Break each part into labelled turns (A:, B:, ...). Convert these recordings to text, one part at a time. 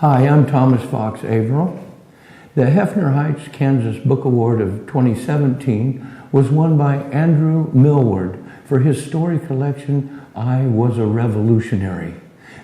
A: Hi, I'm Thomas Fox Averill. The Hefner Heitz Kansas Book Award of 2017 was won by Andrew Milward for his story collection, I Was a Revolutionary.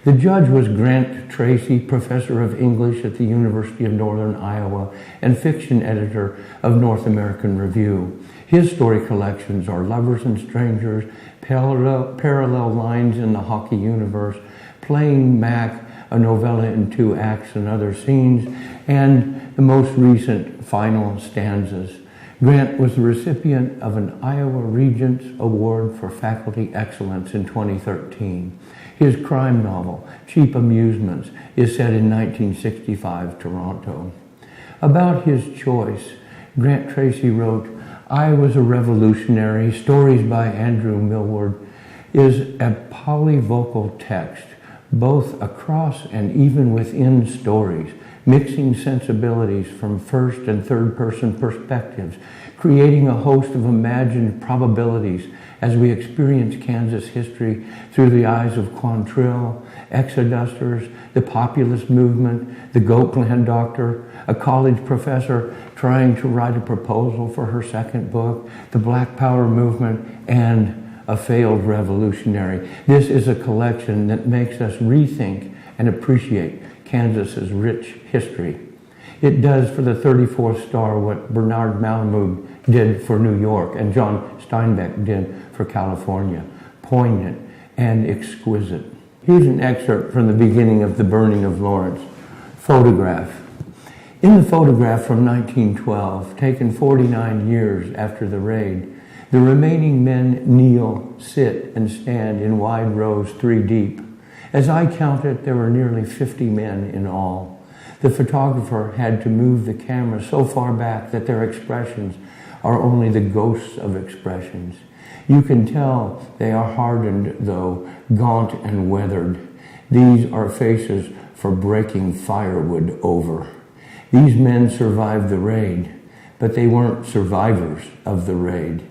A: The judge was Grant Tracey, professor of English at the University of Northern Iowa and fiction editor of North American Review. His story collections are Lovers and Strangers, Parallel Lines in the Hockey Universe, Playing Mac, a novella in 2 acts and other scenes, and the most recent final stanzas. Grant was the recipient of an Iowa Regents Award for Faculty Excellence in 2013. His crime novel, Cheap Amusements, is set in 1965 Toronto. About his choice, Grant Tracey wrote, I Was a Revolutionary, Stories by Andrew Milward, is a polyvocal text, both across and even within stories, mixing sensibilities from first and third person perspectives, creating a host of imagined probabilities as we experience Kansas history through the eyes of Quantrill, Exodusters, the Populist movement, the Goat-gland doctor, a college professor trying to write a proposal for her second book, the Black Power movement, and a failed revolutionary. This is a collection that makes us rethink and appreciate Kansas's rich history. It does for the 34th star what Bernard Malamud did for New York and John Steinbeck did for California, poignant and exquisite. Here's an excerpt from the beginning of The Burning of Lawrence. Photograph. In the photograph from 1912, taken 49 years after the raid, the remaining men kneel, sit, and stand in wide rows 3 deep. As I counted, there were nearly 50 men in all. The photographer had to move the camera so far back that their expressions are only the ghosts of expressions. You can tell they are hardened, though, gaunt and weathered. These are faces for breaking firewood over. These men survived the raid, but they weren't survivors of the raid.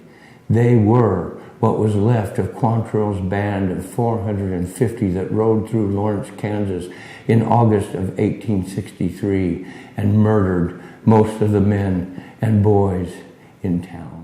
A: They were what was left of Quantrill's band of 450 that rode through Lawrence, Kansas in August of 1863 and murdered most of the men and boys in town.